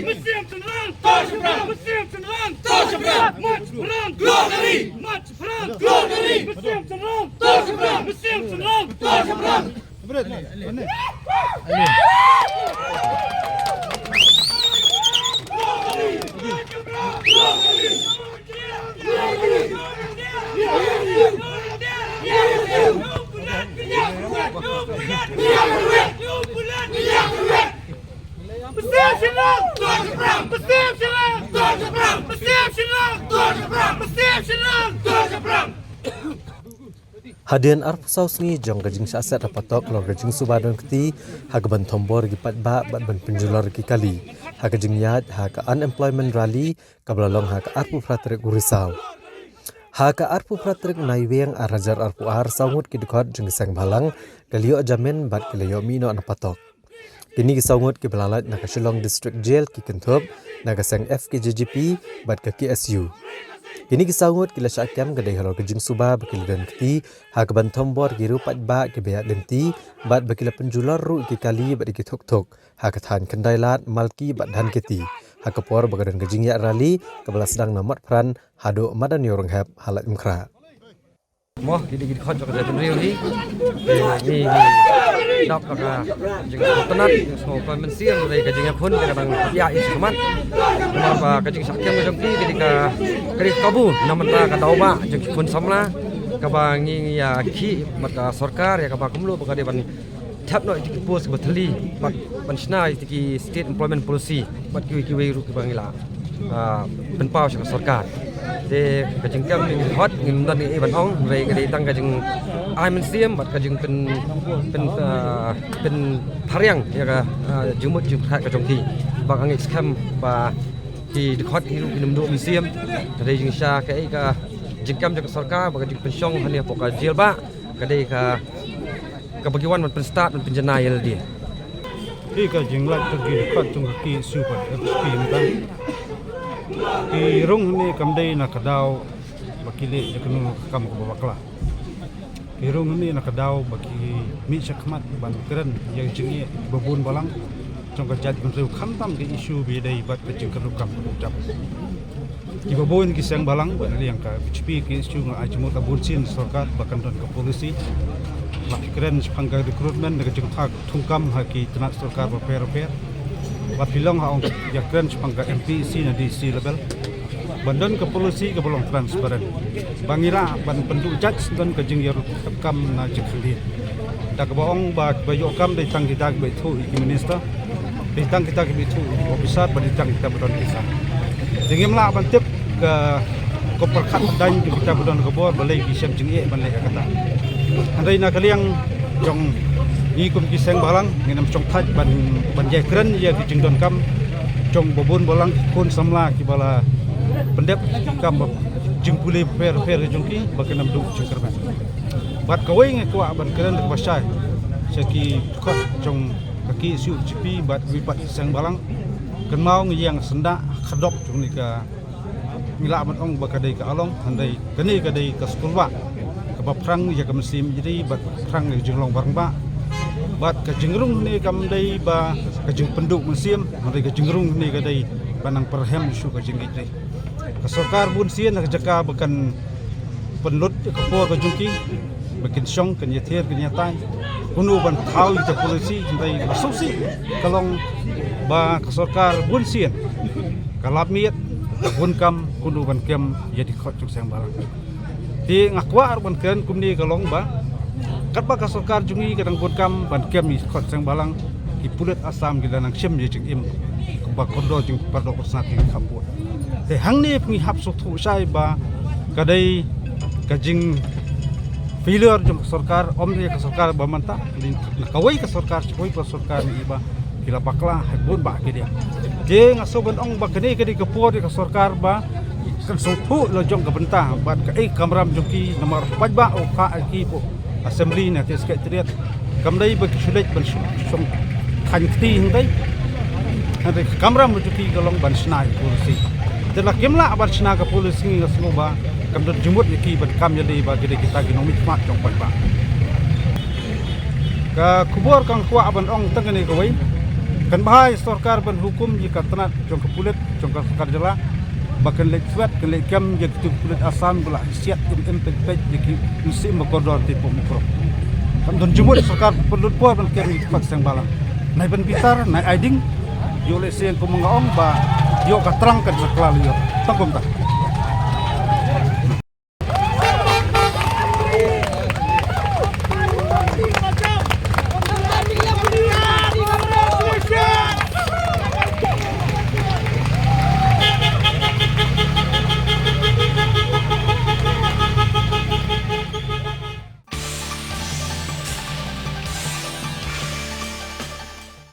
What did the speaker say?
Musim Cenderung Torch Perang Musim Cenderung Torch Perang March Perang keluar dari March Perang keluar dari Musim Cenderung Torch Perang Musim Cenderung Torch Perang Hadian arp sausni jong gajing saset rapatok lor gajing subadon keti hagaban tombor gipat ba ban penjular ki kali hagajing yat haga unemployment rally kablalong haga arpu fratrik urisau haga arpu fratrik naiweng arajar arpu ar saungut ki dikot jeng sang balang galio jamin bat kelio mino anapatok kini ki saungut ki belalat naga Shillong district jail ki kentup naga sang FKJGP bat ke KSU kini kisangut kila syakam gadai halor kejing suba bakil dan keti hagaban tombor giru pat ba ke beak denti bat bakila penjular ru ki kali bat ki thok thok hakathan kendailat malki bat dan keti hakapor bagadan kejing ya rali kabala sedang namat pran hado madan yorong hab halat mkra mo gidi khot jo kada riu ni ni dap ka jing tenat so ko men siang dai ka jing phun ka bang ya is kaman ma ka jing sakyam ka jongki ketika kri kabu namanta ka dauba jing phun samla ka bang ni ya ki mata sarkar ya ka ba kumlo ba ka de ban thap no jing post ba thali ban sna ki state employment policy bat ki ru ki bang ila ban pau sa sarkar de kajing kam ni hot ngim dan ni ban ong re ka de tang kajing ai men siam bat kajing pen phariang ya ka jumut jum kha ka jong ki bang ang scam ba ki de hot hiru kinum do men siam de jing sha ka ai ka jing kam jak sarkar ba kajing pensiong hania poka jail ba ka de ka bagiwan man pen start man penjana yel dia ka jing lak ka gi khat tung ki super FSP kan irung ni kamdai na kadau bakili jakunu kam ko bakla irung ni na kadau baki mi sakmat ban keren yang jingi babun balang trong ka jat kun khantam ke issue bi dai bat ke jingkanu kam ko jap ki babun ki sang balang ban liang ka HP ki issue nga ajmu ta bursin sarkar bakan don ka polisi bak keren pangga recruitment ke jing thak thungkam ha ki tanat sarkar ba per wat bilang ha ong yakren pangga MPC na DC level bandon ke polisi ke belum transparan bangira ban penduk judge don ke jing yaru kam na jikli tak bohong ba bayo kam de tang kita be thu ki minister de tang kita ke thu officer ba de tang kita bedon kisa jingim la ban tip ke ko perkhat dan kita bedon ke bor balai ki sem jing e ban le kata andai na kaliang jong ni kum ki seng balang nginam chong thaj ban je kren ye ki jingdon kam chong bobon balang kun samla ki bala pendep kam jingpule per jongki bakenam du jingkerban bat kawai nge kwa ban kren ke basai seki khot chong kaki siu chipi bat wipat seng balang kenmau yang senda khadop chong ni ka mila ban ong bakadai ka along handai kani kadai ka sekolah ka baprang ya ka mesim jadi bat prang ni jinglong barang ba bat ka jingrung ni kamdai ba ka jing penduk musim hari ka jingrung ni kadai banang perhem isu ka jingitri ka sarkar bun sien ka jaka bakan penlut ka po ka jungki bakin syong kan yether kan yatai kunu ban thau ta polisi dai basusi kalong ba ka sarkar bun sien kalap miet bun kam kunu ban kem jadi khot chung sang balang ti ngakwa ban ken kumni kalong ba kat ba ka sarkar jungi kadang bun kam ban kem ni khot sang balang ki pulet asam gila nang sim je jing im ba kondo jing pardo kosat ki khaput te hang ni pngi hap so thu sai ba kadai ka jing failure jong sarkar om ni ka sarkar ba manta kawai ka sarkar choi ka sarkar ni ba kila bakla bun ba ke dia je ngaso ban ong ba kani kadi ka por ka sarkar ba kan so thu lo jong ka benta ba ka ai kamram jong ki nomor paj ba o ka ki po assembly na te secretariat kamdai ba sulit ban som khan ti hindai ade kamram jong ki galong ban snai polisi te la kemla ban sna ka polisi ngaso ba kamdot jumut ki ban kam jadi ba gede kita ginomit mak jong paj ba ka kubur kang kwa ban ong tangani ko wai Kan bahai sarkar ban hukum jika tenat jong kepulit jong sarkar jela bahkan lek swat kan lek kam je kepulit asam bela siat impek jiki mesti makodor tipu mikro. Kan don jumut sarkar pelut po ban kem pak sang bala. Nai ban bitar nai aiding yo le siang ko mangaong ba yo ka terangkan sekelali yo. Tangkum tak.